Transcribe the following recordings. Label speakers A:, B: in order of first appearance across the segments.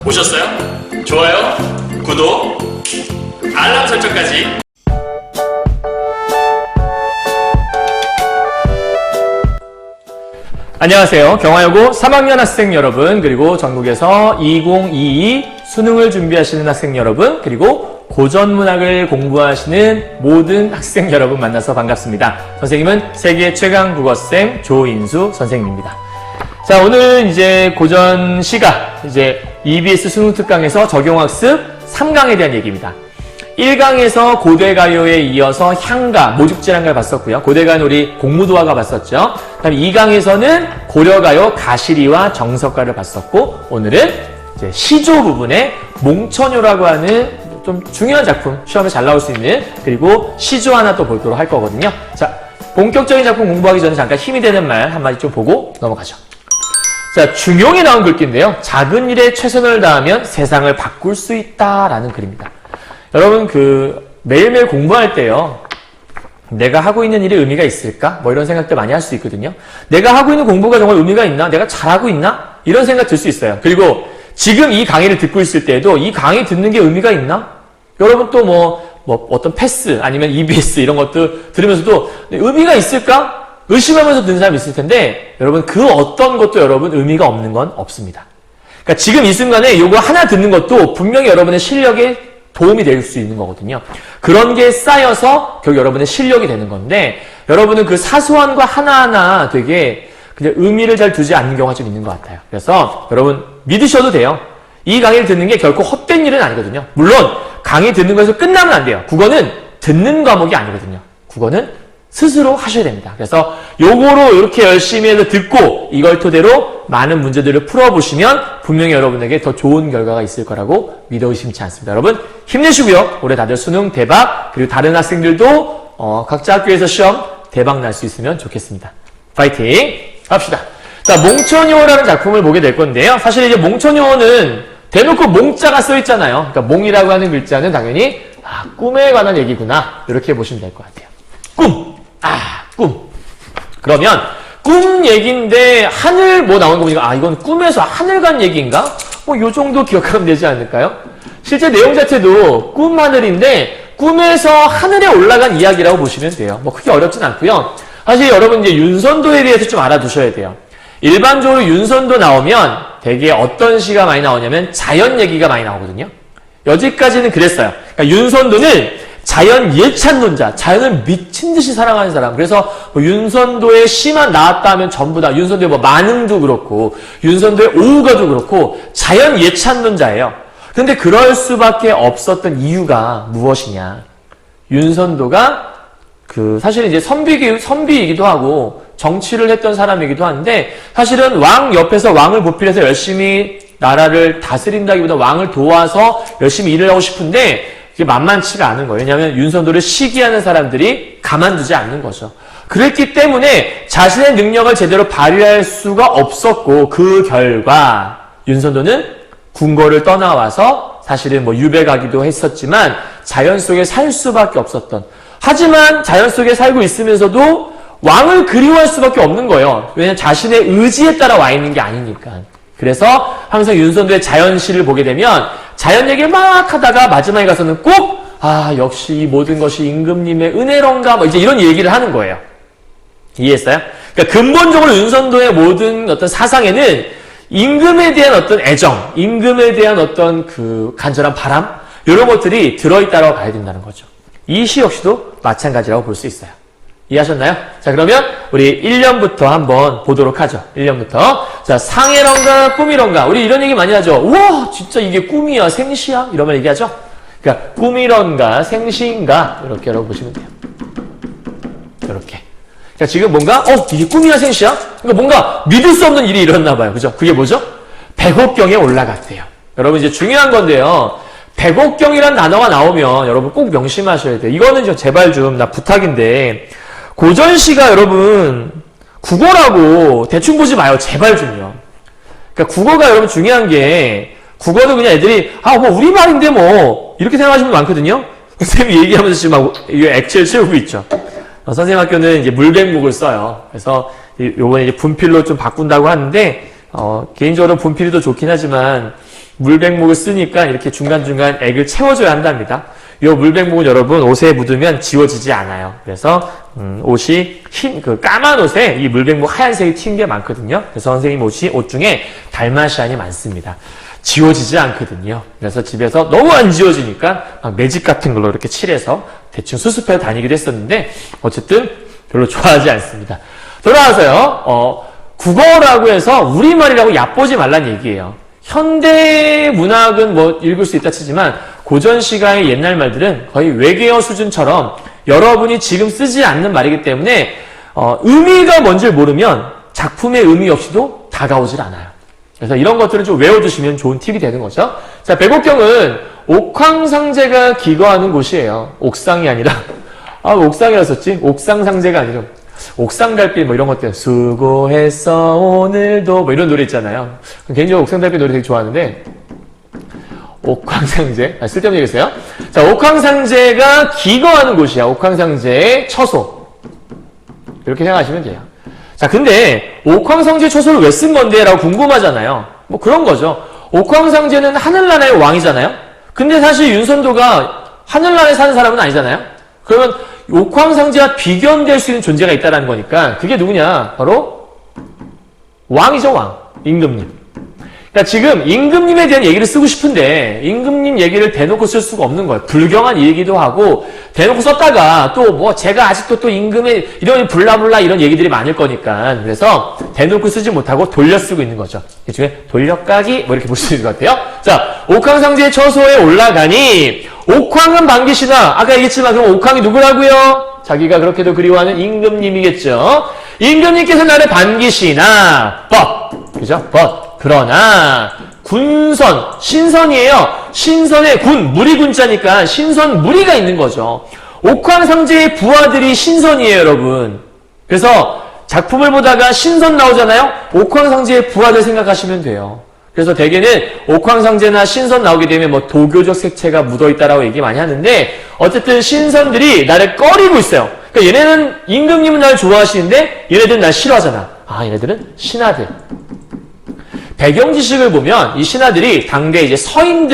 A: 보셨어요? 좋아요, 구독, 알람 설정까지. 안녕하세요. 경화여고 3학년 학생 여러분, 그리고 전국에서 2022 수능을 준비하시는 학생 여러분, 그리고 고전문학을 공부하시는 모든 학생 여러분 만나서 반갑습니다. 선생님은 세계 최강 국어쌤 조인수 선생님입니다. 자, 오늘 이제 고전 시가 이제 EBS 수능 특강에서 적용학습 3강에 대한 얘기입니다. 1강에서 고대가요에 이어서 향가, 모죽지랑가를 봤었고요. 고대가요는 우리 공무도화가 봤었죠. 그다음 2강에서는 고려가요, 가시리와 정석가를 봤었고, 오늘은 이제 시조 부분에 몽천요라고 하는 좀 중요한 작품, 시험에 잘 나올 수 있는, 그리고 시조 하나 또 보도록 할 거거든요. 자, 본격적인 작품 공부하기 전에 잠깐 힘이 되는 말 한마디 좀 보고 넘어가죠. 자, 중용에 나온 글귀인데요. 작은 일에 최선을 다하면 세상을 바꿀 수 있다라는 글입니다. 여러분, 매일매일 공부할 때요. 내가 하고 있는 일에 의미가 있을까? 뭐 이런 생각들 많이 할 수 있거든요. 내가 하고 있는 공부가 정말 의미가 있나? 내가 잘하고 있나? 이런 생각 들 수 있어요. 그리고 지금 이 강의를 듣고 있을 때에도 이 강의 듣는 게 의미가 있나? 여러분 또 어떤 패스 아니면 EBS 이런 것들 들으면서도 의미가 있을까? 의심하면서 듣는 사람이 있을 텐데, 여러분 그 어떤 것도 여러분 의미가 없는 건 없습니다. 그러니까 지금 이 순간에 요거 하나 듣는 것도 분명히 여러분의 실력에 도움이 될 수 있는 거거든요. 그런 게 쌓여서 결국 여러분의 실력이 되는 건데, 여러분은 그 사소한 거 하나하나 되게 그냥 의미를 잘 두지 않는 경우가 좀 있는 것 같아요. 그래서 여러분 믿으셔도 돼요. 이 강의를 듣는 게 결코 헛된 일은 아니거든요. 물론 강의 듣는 거에서 끝나면 안 돼요. 국어는 듣는 과목이 아니거든요. 국어는 스스로 하셔야 됩니다. 그래서 요거로 이렇게 열심히 해서 듣고 이걸 토대로 많은 문제들을 풀어보시면 분명히 여러분에게 더 좋은 결과가 있을 거라고 믿어 의심치 않습니다. 여러분 힘내시고요. 올해 다들 수능 대박, 그리고 다른 학생들도 각자 학교에서 시험 대박 날 수 있으면 좋겠습니다. 파이팅 합시다. 자, 몽천요라는 작품을 보게 될 건데요. 사실 이제 몽천요는 대놓고 몽자가 써 있잖아요. 그러니까 몽이라고 하는 글자는 당연히 꿈에 관한 얘기구나, 이렇게 보시면 될 것 같아요. 꿈. 그러면 꿈 얘기인데 하늘 나오는 거 보니까 이건 꿈에서 하늘 간 얘기인가? 요 정도 기억하면 되지 않을까요? 실제 내용 자체도 꿈 하늘인데 꿈에서 하늘에 올라간 이야기라고 보시면 돼요. 크게 어렵진 않고요. 사실 여러분 이제 윤선도에 대해서 좀 알아두셔야 돼요. 일반적으로 윤선도 나오면 되게 어떤 시가 많이 나오냐면 자연 얘기가 많이 나오거든요. 여기까지는 그랬어요. 그러니까 윤선도는 자연 예찬론자, 자연을 미친 듯이 사랑하는 사람. 그래서 윤선도의 시만 나왔다 하면 전부 다 윤선도의 만흥도 그렇고 윤선도의 오우가도 그렇고 자연 예찬론자예요. 근데 그럴 수밖에 없었던 이유가 무엇이냐? 윤선도가 사실은 이제 선비이기도 하고 정치를 했던 사람이기도 한데, 사실은 왕 옆에서 왕을 보필해서 열심히 나라를 다스린다기보다 왕을 도와서 열심히 일을 하고 싶은데 이게 만만치가 않은 거예요. 왜냐하면 윤선도를 시기하는 사람들이 가만두지 않는 거죠. 그랬기 때문에 자신의 능력을 제대로 발휘할 수가 없었고, 그 결과 윤선도는 궁궐을 떠나와서 사실은 유배 가기도 했었지만 자연 속에 살 수밖에 없었던, 하지만 자연 속에 살고 있으면서도 왕을 그리워할 수밖에 없는 거예요. 왜냐하면 자신의 의지에 따라 와 있는 게 아니니까. 그래서 항상 윤선도의 자연시를 보게 되면 자연 얘기를 막 하다가 마지막에 가서는 꼭 역시 이 모든 것이 임금님의 은혜론가 이제 이런 얘기를 하는 거예요. 이해했어요? 그러니까 근본적으로 윤선도의 모든 어떤 사상에는 임금에 대한 어떤 애정, 임금에 대한 어떤 간절한 바람, 이런 것들이 들어있다고 봐야 된다는 거죠. 이 시 역시도 마찬가지라고 볼 수 있어요. 이해하셨나요? 자, 그러면 우리 1년부터 한번 보도록 하죠. 1년부터. 자, 상해론가, 꿈이론가. 우리 이런 얘기 많이 하죠. 우와, 진짜 이게 꿈이야, 생시야? 이러면 얘기하죠. 그러니까 꿈이론가, 생시인가? 이렇게 여러분 보시면 돼요. 이렇게. 그러니까 지금 뭔가 이게 꿈이야, 생시야? 그러니까 뭔가 믿을 수 없는 일이 일어났나 봐요. 그죠? 그게 뭐죠? 백옥경에 올라갔대요. 여러분 이제 중요한 건데요. 백옥경이란 단어가 나오면 여러분 꼭 명심하셔야 돼요. 이거는 제발 좀 부탁인데, 고전시가 여러분 국어라고 대충 보지 마요. 제발 좀요. 그러니까 국어가 여러분 중요한 게, 국어는 그냥 애들이 우리말인데 이렇게 생각하시는 분 많거든요. 선생님이 얘기하면서 지금 액체를 채우고 있죠. 선생님 학교는 이제 물백목을 써요. 그래서 요번에 이제 분필로 좀 바꾼다고 하는데, 개인적으로 분필이 더 좋긴 하지만 물백목을 쓰니까 이렇게 중간중간 액을 채워줘야 한답니다. 이 물백목은 여러분 옷에 묻으면 지워지지 않아요. 그래서 옷이 까만 옷에 이 물백목 하얀색이 튄 게 많거든요. 그래서 선생님 옷 중에 달마시안이 많습니다. 지워지지 않거든요. 그래서 집에서 너무 안 지워지니까 막 매직 같은 걸로 이렇게 칠해서 대충 수습해서 다니기도 했었는데 어쨌든 별로 좋아하지 않습니다. 돌아와서요. 국어라고 해서 우리말이라고 얕보지 말란 얘기예요. 현대 문학은 뭐 읽을 수 있다 치지만 고전 시가의 옛날 말들은 거의 외계어 수준처럼 여러분이 지금 쓰지 않는 말이기 때문에 의미가 뭔지를 모르면 작품의 의미 없이도 다가오질 않아요. 그래서 이런 것들을 좀 외워두시면 좋은 팁이 되는 거죠. 자, 백옥경은 옥황상제가 기거하는 곳이에요. 옥상이 아니라 옥상이라 썼지? 옥상상제가 아니라 옥상달빛 뭐 이런 것들 수고했어 오늘도 뭐 이런 노래 있잖아요. 개인적으로 옥상달빛 노래 되게 좋아하는데 옥황상제 쓸데없는 얘기했어요. 자, 옥황상제가 기거하는 곳이야. 옥황상제의 처소 이렇게 생각하시면 돼요. 자, 근데 옥황상제 처소를 왜 쓴 건데? 라고 궁금하잖아요. 뭐 그런 거죠. 옥황상제는 하늘나라의 왕이잖아요. 근데 사실 윤선도가 하늘나라에 사는 사람은 아니잖아요. 그러면 옥황상제와 비견될 수 있는 존재가 있다는 거니까 그게 누구냐? 바로 왕이죠, 왕. 임금님. 그러니까 지금 임금님에 대한 얘기를 쓰고 싶은데 임금님 얘기를 대놓고 쓸 수가 없는 거예요. 불경한 얘기도 하고 대놓고 썼다가 또 뭐 제가 아직도 또 임금의 이런 블라블라 이런 얘기들이 많을 거니까 그래서 대놓고 쓰지 못하고 돌려 쓰고 있는 거죠. 이 중에 돌려까기 뭐 이렇게 볼 수 있는 것 같아요. 자, 옥황상제의 처소에 올라가니 옥황은 반기시나 아까 얘기했지만 그럼 옥황이 누구라고요? 자기가 그렇게도 그리워하는 임금님이겠죠. 임금님께서 나를 반기시나 그죠? 그러나 군선, 신선이에요. 신선의 군, 무리군자니까 신선 무리가 있는 거죠. 옥황상제의 부하들이 신선이에요, 여러분. 그래서 작품을 보다가 신선 나오잖아요. 옥황상제의 부하들 생각하시면 돼요. 그래서 대개는 옥황상제나 신선 나오게 되면 뭐 도교적 색채가 묻어있다라고 얘기 많이 하는데 어쨌든 신선들이 나를 꺼리고 있어요. 그러니까 얘네는 임금님은 나를 좋아하시는데 얘네들은 날 싫어하잖아. 얘네들은 신하들. 배경 지식을 보면 이 신하들이 당대 이제 서인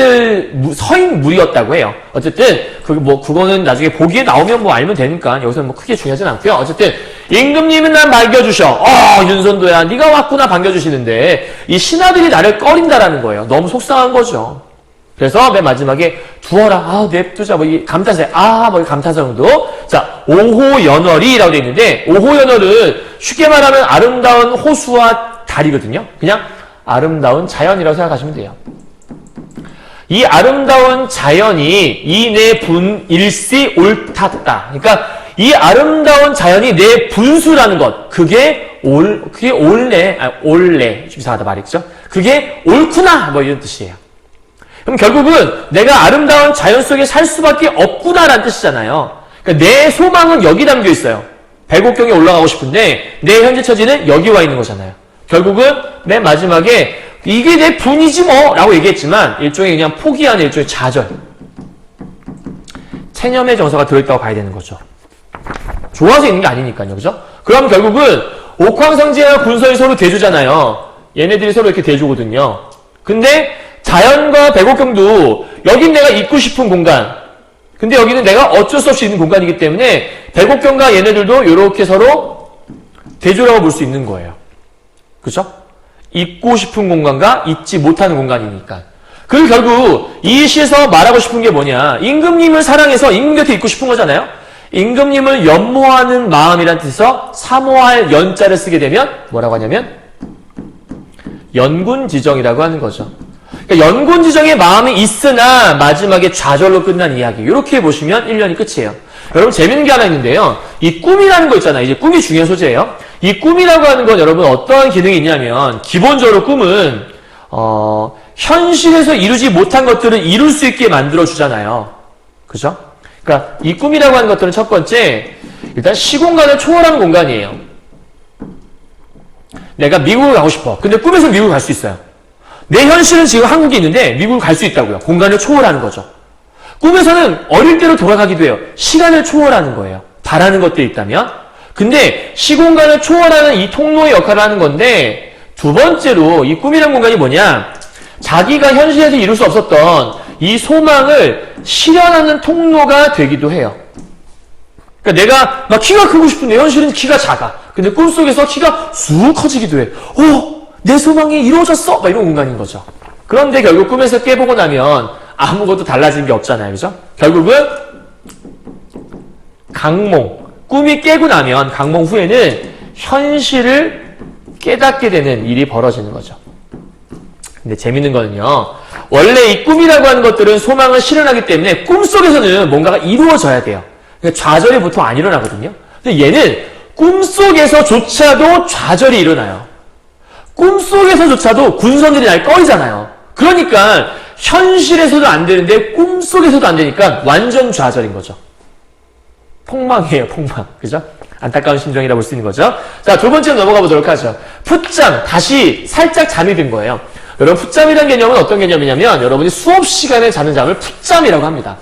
A: 무리였다고 해요. 어쨌든 그거는 나중에 보기에 나오면 뭐 알면 되니까 여기서는 뭐 크게 중요하진 않고요. 어쨌든 임금님은 날 반겨주셔. 윤선도야, 네가 왔구나 반겨주시는데 이 신하들이 나를 꺼린다라는 거예요. 너무 속상한 거죠. 그래서 맨 마지막에 두어라. 냅두자. 뭐 이 감탄사. 뭐 감탄사 정도. 자, 오호연월이라고 되어 있는데 오호연월은 쉽게 말하면 아름다운 호수와 달이거든요. 그냥 아름다운 자연이라고 생각하시면 돼요. 이 아름다운 자연이 이내 분일시 옳았다. 그러니까 이 아름다운 자연이 내 분수라는 것. 그게 옳네. 좀 이상하다 말이죠. 그게 옳구나. 뭐 이런 뜻이에요. 그럼 결국은 내가 아름다운 자연 속에 살 수밖에 없구나라는 뜻이잖아요. 그러니까 내 소망은 여기 담겨 있어요. 백옥경에 올라가고 싶은데 내 현재 처지는 여기 와 있는 거잖아요. 결국은 맨 마지막에 이게 내 분이지 뭐 라고 얘기했지만 일종의 그냥 포기하는 일종의 좌절. 체념의 정서가 들어있다고 봐야 되는 거죠. 좋아서 있는 게 아니니까요. 그죠? 그럼 결국은 옥황상제와 군선이 서로 대주잖아요. 얘네들이 서로 이렇게 대주거든요. 근데 자연과 백옥경도 여긴 내가 있고 싶은 공간. 근데 여기는 내가 어쩔 수 없이 있는 공간이기 때문에 백옥경과 얘네들도 이렇게 서로 대조라고 볼 수 있는 거예요. 그죠? 있고 싶은 공간과 있지 못하는 공간이니까. 그리고 결국 이 시에서 말하고 싶은 게 뭐냐. 임금님을 사랑해서 임금 곁에 있고 싶은 거잖아요. 임금님을 연모하는 마음이란 뜻에서 사모할 연자를 쓰게 되면 뭐라고 하냐면 연군지정이라고 하는 거죠. 그러니까 연군지정의 마음이 있으나 마지막에 좌절로 끝난 이야기. 이렇게 보시면 1년이 끝이에요. 여러분 재밌는 게 하나 있는데요. 이 꿈이라는 거 있잖아요. 이제 꿈이 중요한 소재예요. 이 꿈이라고 하는 건 여러분 어떠한 기능이 있냐면 기본적으로 꿈은 현실에서 이루지 못한 것들을 이룰 수 있게 만들어주잖아요. 그죠? 그러니까 이 꿈이라고 하는 것들은 첫 번째 일단 시공간을 초월하는 공간이에요. 내가 미국을 가고 싶어. 근데 꿈에서 미국을 갈 수 있어요. 내 현실은 지금 한국에 있는데 미국을 갈 수 있다고요. 공간을 초월하는 거죠. 꿈에서는 어릴 때로 돌아가기도 해요. 시간을 초월하는 거예요. 바라는 것들이 있다면. 근데 시공간을 초월하는 이 통로의 역할을 하는 건데 두 번째로 이 꿈이라는 공간이 뭐냐? 자기가 현실에서 이룰 수 없었던 이 소망을 실현하는 통로가 되기도 해요. 그러니까 내가 막 키가 크고 싶은데 현실은 키가 작아. 근데 꿈속에서 키가 쑥 커지기도 해. 내 소망이 이루어졌어! 막 이런 공간인 거죠. 그런데 결국 꿈에서 깨보고 나면 아무것도 달라진 게 없잖아요. 그죠? 결국은 꿈이 깨고 나면 강몽 후에는 현실을 깨닫게 되는 일이 벌어지는 거죠. 근데 재밌는 거는요. 원래 이 꿈이라고 하는 것들은 소망을 실현하기 때문에 꿈속에서는 뭔가가 이루어져야 돼요. 그러니까 좌절이 보통 안 일어나거든요. 근데 얘는 꿈속에서조차도 좌절이 일어나요. 꿈속에서조차도 군선들이 날 꺼이잖아요. 그러니까 현실에서도 안 되는데 꿈속에서도 안 되니까 완전 좌절인 거죠. 폭망이에요, 폭망. 그죠? 안타까운 심정이라 볼 수 있는 거죠. 자, 두 번째로 넘어가 보도록 하죠. 풋잠. 다시 살짝 잠이 든 거예요. 여러분, 풋잠이라는 개념은 어떤 개념이냐면 여러분이 수업 시간에 자는 잠을 풋잠이라고 합니다.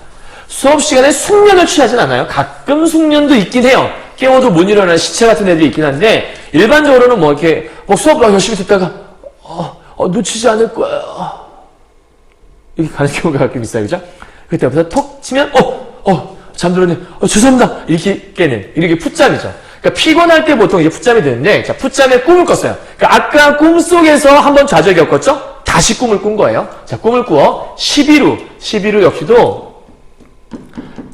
A: 수업 시간에 숙면을 취하진 않아요. 가끔 숙면도 있긴 해요. 깨워도 못 일어나는 시체 같은 애들이 있긴 한데 일반적으로는 뭐 이렇게 수업 열심히 듣다가 놓치지 않을 거야. 이렇게 가는 경우가 가끔 있어요. 그죠? 그때부터 톡 치면 잠들었네. 죄송합니다. 이렇게 깨는. 이렇게 풋잠이죠. 그러니까 피곤할 때 보통 이제 풋잠이 되는데, 자, 풋잠에 꿈을 꿨어요. 그러니까 아까 꿈속에서 한번 좌절 겪었죠? 다시 꿈을 꾼 거예요. 자, 꿈을 꾸어. 11루 역시도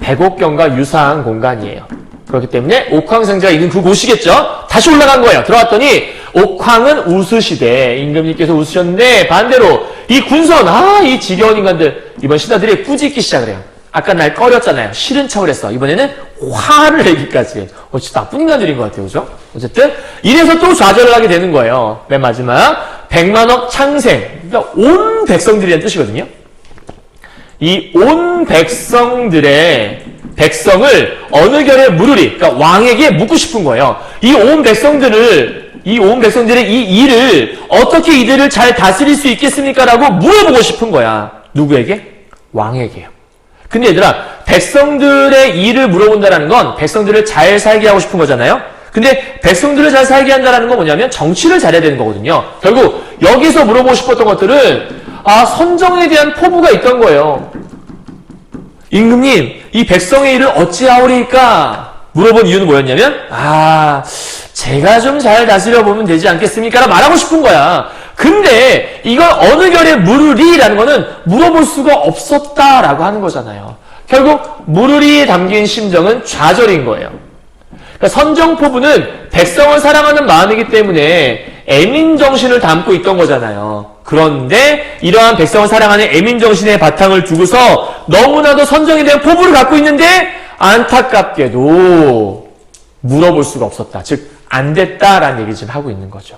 A: 백옥경과 유사한 공간이에요. 그렇기 때문에 옥황상제가 있는 그곳이겠죠? 다시 올라간 거예요. 들어왔더니 옥황은 웃으시대. 임금님께서 웃으셨는데 반대로 이 군선, 이 지겨운 인간들 이번 신하들이 꾸짖기 시작을 해요. 아까 날 꺼렸잖아요. 싫은 척을 했어. 이번에는 화를 내기까지 해. 진짜 나쁜 인간들인 것 같아요. 그죠? 어쨌든 이래서 또 좌절을 하게 되는 거예요. 맨 마지막 백만억 창생. 그러니까 온 백성들이라는 뜻이거든요. 이 온 백성을 어느 결에 물으리. 그러니까 왕에게 묻고 싶은 거예요. 이 온 백성들의 이 일을 어떻게 이들을 잘 다스릴 수 있겠습니까? 라고 물어보고 싶은 거야. 누구에게? 왕에게요. 근데 얘들아, 백성들의 일을 물어본다는 건 백성들을 잘 살게 하고 싶은 거잖아요? 근데 백성들을 잘 살게 한다는 건 뭐냐면 정치를 잘해야 되는 거거든요. 결국 여기서 물어보고 싶었던 것들은 선정에 대한 포부가 있던 거예요. 임금님, 이 백성의 일을 어찌하오리까? 물어본 이유는 뭐였냐면 제가 좀 잘 다스려 보면 되지 않겠습니까? 라고 말하고 싶은 거야. 근데 이걸 어느 결에 물으리라는 거는 물어볼 수가 없었다라고 하는 거잖아요. 결국 물으리에 담긴 심정은 좌절인 거예요. 그러니까 선정포부는 백성을 사랑하는 마음이기 때문에 애민정신을 담고 있던 거잖아요. 그런데 이러한 백성을 사랑하는 애민정신의 바탕을 두고서 너무나도 선정에 대한 포부를 갖고 있는데 안타깝게도 물어볼 수가 없었다. 즉 안 됐다라는 얘기를 지금 하고 있는 거죠.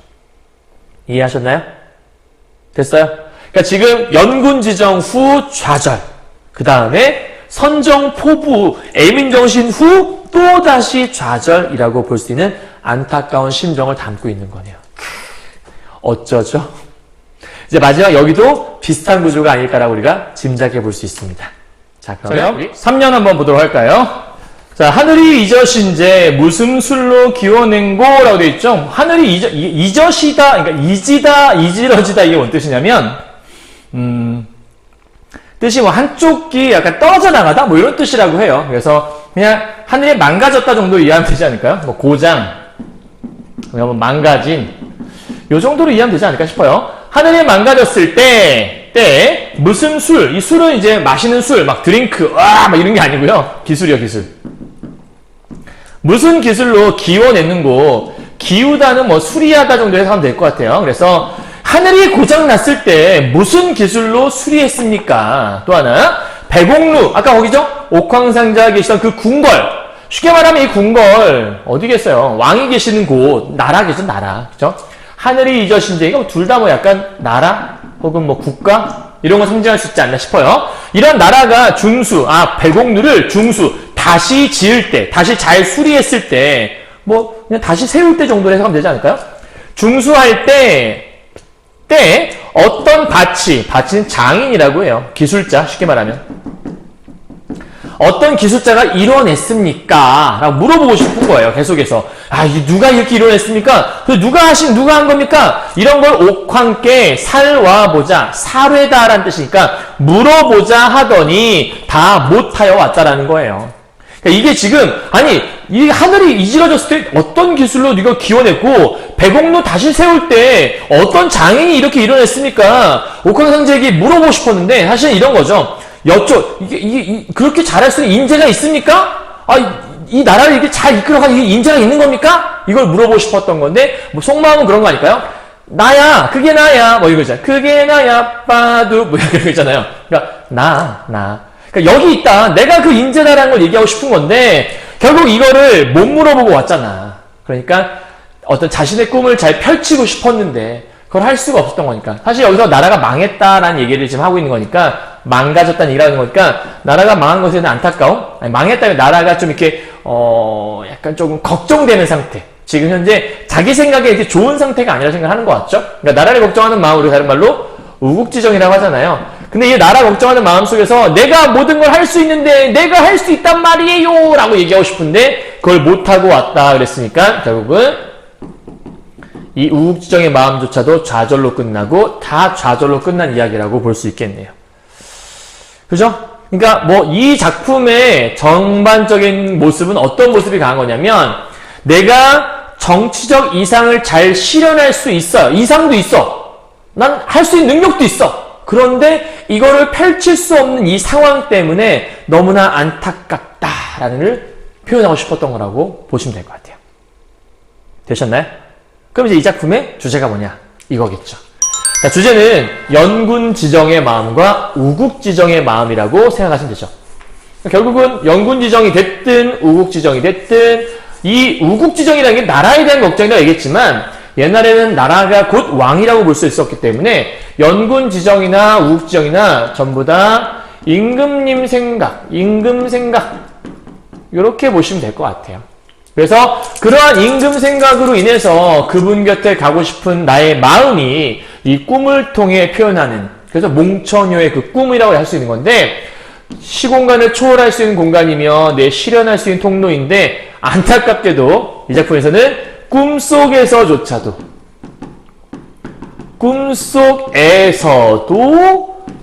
A: 이해하셨나요? 됐어요? 그러니까 지금 연군지정 후 좌절, 그 다음에 선정포부, 애민정신 후 또다시 좌절이라고 볼 수 있는 안타까운 심정을 담고 있는 거네요. 어쩌죠? 이제 마지막 여기도 비슷한 구조가 아닐까라고 우리가 짐작해 볼 수 있습니다. 자, 그러면 우리
B: 3년 한번 보도록 할까요? 자, 하늘이 이젓인제 무슨 술로 기워낸고라고 되어 있죠? 하늘이 이젓이다, 그러니까 이지다, 이지러지다, 이게 뭔 뜻이냐면, 뜻이 뭐 한쪽이 약간 떨어져 나가다? 뭐 이런 뜻이라고 해요. 그래서 그냥 하늘이 망가졌다 정도 이해하면 되지 않을까요? 뭐 고장, 뭐 망가진, 요 정도로 이해하면 되지 않을까 싶어요. 하늘이 망가졌을 때 무슨 술, 이 술은 이제 마시는 술, 막 드링크, 막 이런 게 아니고요. 기술이요, 기술. 무슨 기술로 기워냈는고, 기우다는 뭐 수리하다 정도 해석하면 될 것 같아요. 그래서 하늘이 고장났을 때 무슨 기술로 수리했습니까? 또 하나, 백옥루, 아까 거기죠? 옥황상제가 계시던 그 궁궐. 쉽게 말하면 이 궁궐, 어디겠어요? 왕이 계시는 곳, 나라겠죠, 나라. 그죠? 하늘이 이젓인제, 이거 둘 다 뭐 약간 나라? 혹은 뭐 국가? 이런 걸 상징할 수 있지 않나 싶어요. 이런 나라가 중수, 백옥루를 중수, 다시 지을 때, 다시 잘 수리했을 때, 뭐, 그냥 다시 세울 때 정도로 해석하면 되지 않을까요? 중수할 때 어떤 밭은 장인이라고 해요. 기술자, 쉽게 말하면. 어떤 기술자가 이뤄냈습니까? 라고 물어보고 싶은 거예요. 계속해서. 아, 이게 누가 이렇게 이뤄냈습니까? 그 누가 한 겁니까? 이런 걸 옥황께 살와 보자. 사례다라는 뜻이니까 물어보자 하더니 다 못하여 왔다라는 거예요. 그러니까 이게 지금, 아니, 이 하늘이 이지러졌을 때 어떤 기술로 네가 기원했고, 백옥로 다시 세울 때 어떤 장인이 이렇게 이뤄냈습니까? 옥황상제에게 물어보고 싶었는데, 사실은 이런 거죠. 그렇게 잘할 수 있는 인재가 있습니까? 아, 이 나라를 이렇게 잘 이끌어갈 인재가 있는 겁니까? 이걸 물어보고 싶었던 건데, 뭐, 속마음은 그런 거 아닐까요? 나야, 그게 나야, 뭐 이거죠. 그게 나야, 빠두, 뭐 이런 거 있잖아요. 그러니까, 나. 그러니까 여기 있다. 내가 그 인재다라는 걸 얘기하고 싶은 건데, 결국 이거를 못 물어보고 왔잖아. 그러니까, 어떤 자신의 꿈을 잘 펼치고 싶었는데, 그걸 할 수가 없었던 거니까. 사실 여기서 나라가 망했다라는 얘기를 지금 하고 있는 거니까, 망가졌다는 얘기를 하는 거니까, 나라가 망한 것에 대한 안타까움? 아니, 망했다면 나라가 좀 이렇게, 약간 조금 걱정되는 상태. 지금 현재 자기 생각에 이렇게 좋은 상태가 아니라 생각하는 것 같죠? 그러니까 나라를 걱정하는 마음, 우리가 다른 말로 우국지정이라고 하잖아요. 근데 이 나라 걱정하는 마음 속에서 내가 모든 걸 할 수 있는데, 내가 할 수 있단 말이에요! 라고 얘기하고 싶은데, 그걸 못하고 왔다 그랬으니까, 결국은, 이 우국지정의 마음조차도 좌절로 끝나고 다 좌절로 끝난 이야기라고 볼 수 있겠네요. 그죠? 그러니까 뭐 이 작품의 전반적인 모습은 어떤 모습이 강한 거냐면 내가 정치적 이상을 잘 실현할 수 있어요. 이상도 있어. 난 할 수 있는 능력도 있어. 그런데 이거를 펼칠 수 없는 이 상황 때문에 너무나 안타깝다라는 걸 표현하고 싶었던 거라고 보시면 될 것 같아요. 되셨나요? 그럼 이제 이 작품의 주제가 뭐냐? 이거겠죠. 자, 주제는 연군지정의 마음과 우국지정의 마음이라고 생각하시면 되죠. 결국은 연군지정이 됐든 우국지정이 됐든 이 우국지정이라는 게 나라에 대한 걱정이라고 얘기했지만 옛날에는 나라가 곧 왕이라고 볼 수 있었기 때문에 연군지정이나 우국지정이나 전부 다 임금 생각 이렇게 보시면 될 것 같아요. 그래서 그러한 임금 생각으로 인해서 그분 곁에 가고 싶은 나의 마음이 이 꿈을 통해 표현하는, 그래서 몽처녀의 그 꿈이라고 할 수 있는 건데 시공간을 초월할 수 있는 공간이며 내 실현할 수 있는 통로인데 안타깝게도 이 작품에서는 꿈속에서도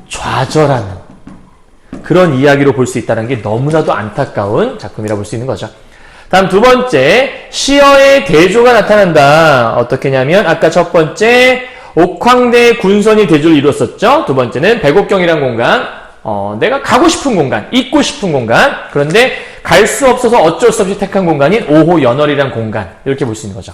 B: 좌절하는 그런 이야기로 볼 수 있다는 게 너무나도 안타까운 작품이라고 볼 수 있는 거죠. 다음 두 번째, 시어의 대조가 나타난다. 어떻게 냐면 아까 첫 번째 옥황대 군선이 대조를 이뤘었죠. 두 번째는 백옥경이라는 공간, 내가 가고 싶은 공간, 있고 싶은 공간, 그런데 갈 수 없어서 어쩔 수 없이 택한 공간인 오호연월이라는 공간, 이렇게 볼 수 있는 거죠.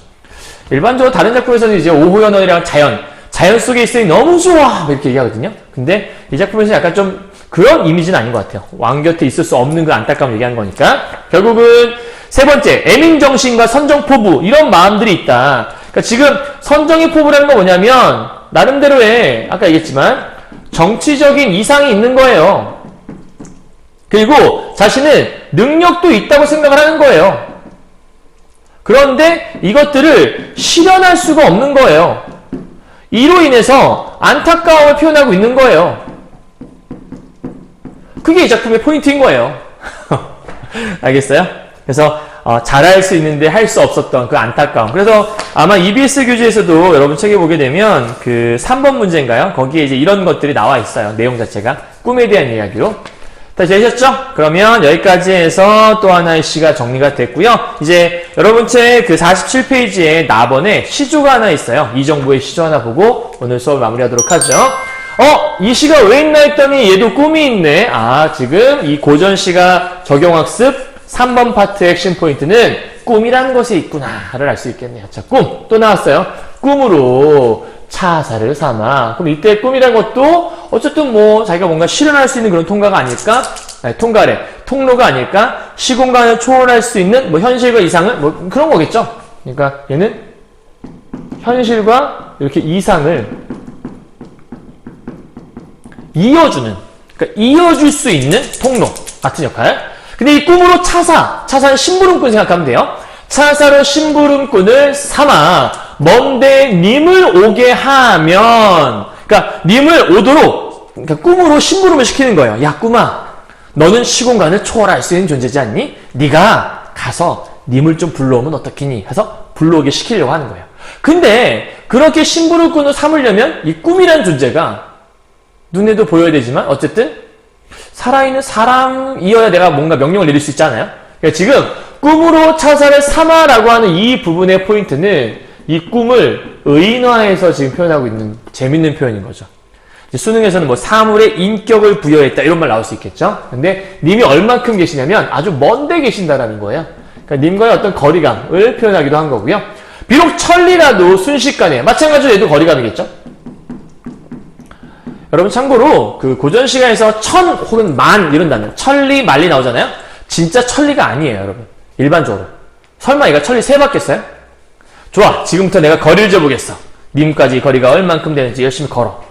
B: 일반적으로 다른 작품에서는 이제 오호연월이랑 자연 속에 있으니 너무 좋아! 이렇게 얘기하거든요. 근데 이 작품에서는 약간 좀 그런 이미지는 아닌 것 같아요. 왕 곁에 있을 수 없는 그 안타까움을 얘기하는 거니까. 결국은 세 번째, 애민정신과 선정포부, 이런 마음들이 있다. 그러니까 지금 선정의 포부라는 건 뭐냐면 나름대로의 아까 얘기했지만 정치적인 이상이 있는 거예요. 그리고 자신은 능력도 있다고 생각을 하는 거예요. 그런데 이것들을 실현할 수가 없는 거예요. 이로 인해서 안타까움을 표현하고 있는 거예요. 그게 이 작품의 포인트인 거예요. 알겠어요? 그래서 잘할 수 있는데 할 수 없었던 그 안타까움. 그래서 아마 EBS 교재에서도 여러분 책에 보게 되면 그 3번 문제인가요? 거기에 이제 이런 것들이 나와 있어요. 내용 자체가. 꿈에 대한 이야기로. 다 되셨죠? 그러면 여기까지 해서 또 하나의 시가 정리가 됐고요. 이제 여러분 책 그 47페이지에 나번에 시조가 하나 있어요. 이정부의 시조 하나 보고 오늘 수업 마무리하도록 하죠. 이 시가 왜 있나 했더니 얘도 꿈이 있네. 아, 지금 이 고전시가 적용학습 3번 파트 핵심 포인트는 꿈이라는 것이 있구나를 알 수 있겠네요. 자, 꿈. 또 나왔어요. 꿈으로 차사를 삼아. 그럼 이때 꿈이라는 것도 어쨌든 뭐 자기가 뭔가 실현할 수 있는 그런 통과가 아닐까? 아니, 통로가 아닐까? 시공간을 초월할 수 있는 뭐 현실과 이상을 뭐 그런 거겠죠. 그러니까 얘는 현실과 이렇게 이상을 이어줄 수 있는 통로 같은 역할. 근데 이 꿈으로 차사는 심부름꾼 생각하면 돼요. 차사로 심부름꾼을 삼아 먼데 님을 오게 하면, 그러니까 님을 오도록, 그러니까 꿈으로 심부름을 시키는 거예요. 야, 꿈아, 너는 시공간을 초월할 수 있는 존재지 않니? 네가 가서 님을 좀 불러오면 어떻겠니? 해서 불러오게 시키려고 하는 거예요. 근데 그렇게 신부를 꾼을 삼으려면 이 꿈이란 존재가 눈에도 보여야 되지만 어쨌든 살아있는 사람이어야 내가 뭔가 명령을 내릴 수 있잖아요. 그러니까 지금 꿈으로 차사를 삼아라고 하는 이 부분의 포인트는 이 꿈을 의인화해서 지금 표현하고 있는 재밌는 표현인 거죠. 수능에서는 뭐 사물의 인격을 부여했다 이런 말 나올 수 있겠죠. 근데 님이 얼만큼 계시냐면 아주 먼데 계신다라는 거예요. 그러니까 님과의 어떤 거리감을 표현하기도 한 거고요. 비록 천리라도 순식간에 마찬가지로 얘도 거리감이겠죠. 여러분 참고로 그 고전 시간에서 천 혹은 만 이런 단어 천리 만리 나오잖아요. 진짜 천리가 아니에요, 여러분. 일반적으로. 설마 얘가 천리 세 받겠어요? 좋아, 지금부터 내가 거리를 재보겠어. 님까지 거리가 얼만큼 되는지 열심히 걸어.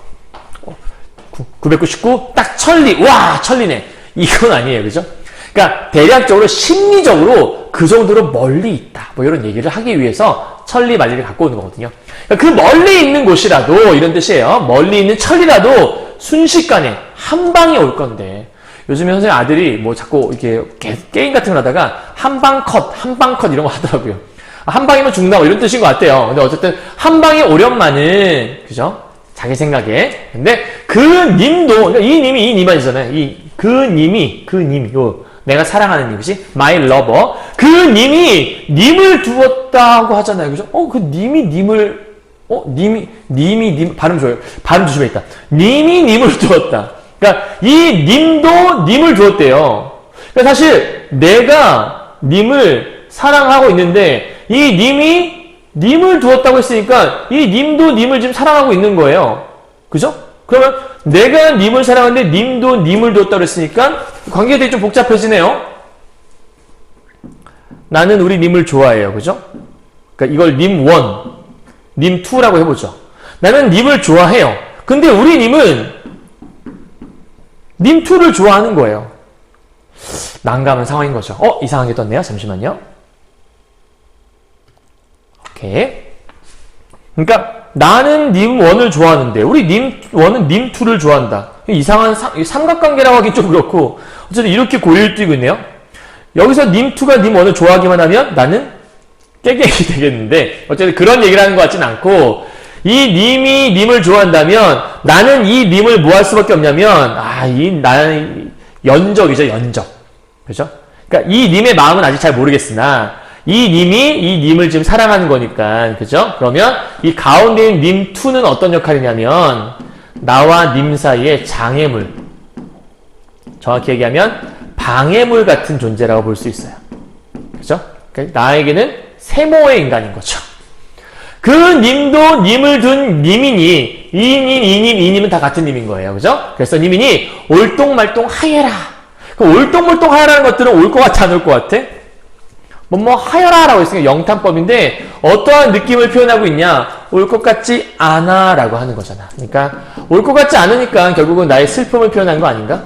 B: 999, 딱 천리. 와, 천리네. 이건 아니에요, 그죠? 그러니까 대략적으로 심리적으로 그 정도로 멀리 있다. 뭐 이런 얘기를 하기 위해서 천리 만리를 갖고 오는 거거든요. 그러니까 그 멀리 있는 곳이라도 이런 뜻이에요. 멀리 있는 천리라도 순식간에 한 방에 올 건데 요즘에 선생님 아들이 뭐 자꾸 이렇게 게임 같은 걸 하다가 한 방 컷 이런 거 하더라고요. 한 방이면 죽나 뭐 이런 뜻인 것 같아요. 근데 어쨌든 한 방에 오련만은 그죠? 자기 생각에. 근데 그 님도 그러니까 이 님이 이 님만이잖아요. 그 님이 요 내가 사랑하는 님이지 my lover 그 님이 님을 두었다고 하잖아요. 그죠? 그 님이 님을 님이 발음 좋아요. 발음 조심해야겠다. 님이 님을 두었다. 그러니까 이 님도 님을 두었대요. 그러니까 사실 내가 님을 사랑하고 있는데 이 님이 님을 두었다고 했으니까 이 님도 님을 지금 사랑하고 있는 거예요. 그죠? 그러면 내가 님을 사랑하는데 님도 님을 두었다고 했으니까 관계가 되게 좀 복잡해지네요. 나는 우리 님을 좋아해요. 그죠? 그러니까 이걸 님 1, 님 2라고 해보죠. 나는 님을 좋아해요. 근데 우리 님은 님 2를 좋아하는 거예요. 난감한 상황인 거죠. 이상하게 떴네요. 잠시만요. 오케이. 그러니까 나는 님 1을 좋아하는데 우리 님 1은 님 2를 좋아한다. 이상한 삼각관계라고 하긴 좀 그렇고 어쨌든 이렇게 고리를 띄고 있네요. 여기서 님 2가 님 1을 좋아하기만 하면 나는 깨갱이 되겠는데 어쨌든 그런 얘기를 하는 것 같진 않고 이 님이 님을 좋아한다면 나는 이 님을 뭐 할 수밖에 없냐면 나는 연적이죠. 연적. 그죠? 그러니까 이 님의 마음은 아직 잘 모르겠으나 이 님이 이 님을 지금 사랑하는 거니까 그죠? 그러면 이 가운데 있는 님 2는 어떤 역할이냐면 나와 님 사이의 장애물 정확히 얘기하면 방해물 같은 존재라고 볼 수 있어요. 그죠? 그러니까 나에게는 세모의 인간인 거죠. 그 님도 님을 둔 님이니 이 님, 이 님은 다 같은 님인 거예요. 그죠? 그래서 님이니 올똥말똥 하여라. 그 올똥말똥 하여라는 것들은 올 것 같아 안 올 것 같아? 하여라라고 했으니까 영탄법인데 어떠한 느낌을 표현하고 있냐? 올 것 같지 않아 라고 하는 거잖아. 그러니까 올 것 같지 않으니까 결국은 나의 슬픔을 표현한 거 아닌가?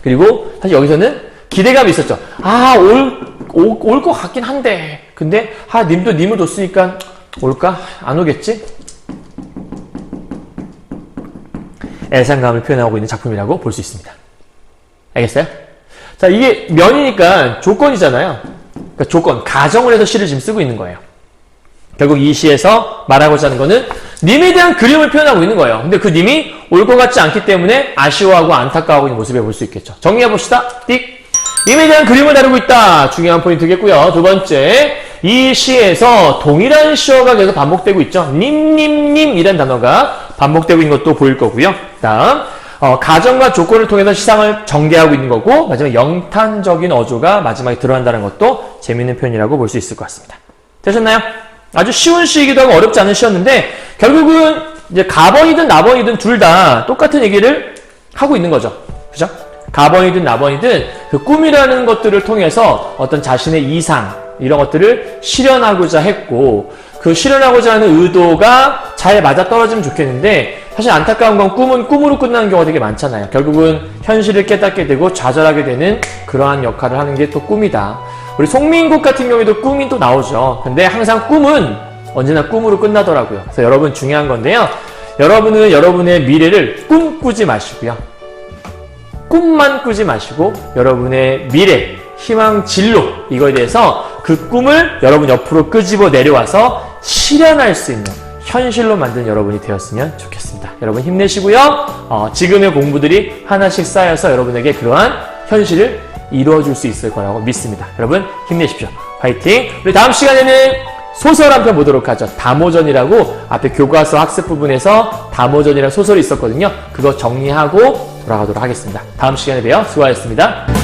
B: 그리고 사실 여기서는 기대감이 있었죠. 올 것 같긴 한데 근데 님도 님을 뒀으니까 올까? 안 오겠지? 애상감을 표현하고 있는 작품이라고 볼 수 있습니다. 알겠어요? 자, 이게 면이니까 조건이잖아요. 그러니까 조건, 가정을 해서 시를 지금 쓰고 있는 거예요. 결국 이 시에서 말하고자 하는 거는 님에 대한 그림을 표현하고 있는 거예요. 근데 그 님이 올 것 같지 않기 때문에 아쉬워하고 안타까워하고 있는 모습을 볼 수 있겠죠. 정리해봅시다. 띡! 님에 대한 그림을 다루고 있다. 중요한 포인트겠고요. 두 번째, 이 시에서 동일한 시어가 계속 반복되고 있죠. 님이란 단어가 반복되고 있는 것도 보일 거고요. 다음, 가정과 조건을 통해서 시상을 전개하고 있는 거고 마지막 영탄적인 어조가 마지막에 들어간다는 것도 재미있는 표현이라고 볼 수 있을 것 같습니다. 되셨나요? 아주 쉬운 시이기도 하고 어렵지 않은 시였는데 결국은 이제 가번이든 나번이든 둘 다 똑같은 얘기를 하고 있는 거죠. 그죠? 가번이든 나번이든 그 꿈이라는 것들을 통해서 어떤 자신의 이상 이런 것들을 실현하고자 했고 그 실현하고자 하는 의도가 잘 맞아떨어지면 좋겠는데 사실 안타까운 건 꿈은 꿈으로 끝나는 경우가 되게 많잖아요. 결국은 현실을 깨닫게 되고 좌절하게 되는 그러한 역할을 하는 게 또 꿈이다. 우리 송민국 같은 경우에도 꿈이 또 나오죠. 근데 항상 꿈은 언제나 꿈으로 끝나더라고요. 그래서 여러분 중요한 건데요. 여러분은 여러분의 미래를 꿈꾸지 마시고요.
A: 꿈만 꾸지 마시고 여러분의 미래, 희망, 진로 이거에 대해서 그 꿈을 여러분 옆으로 끄집어 내려와서 실현할 수 있는 현실로 만든 여러분이 되었으면 좋겠습니다. 여러분 힘내시고요. 지금의 공부들이 하나씩 쌓여서 여러분에게 그러한 현실을 이루어줄 수 있을 거라고 믿습니다. 여러분 힘내십시오. 화이팅! 우리 다음 시간에는 소설 한 편 보도록 하죠. 담오전이라고 앞에 교과서 학습 부분에서 담오전이라는 소설이 있었거든요. 그거 정리하고 돌아가도록 하겠습니다. 다음 시간에 봬요. 수고하셨습니다.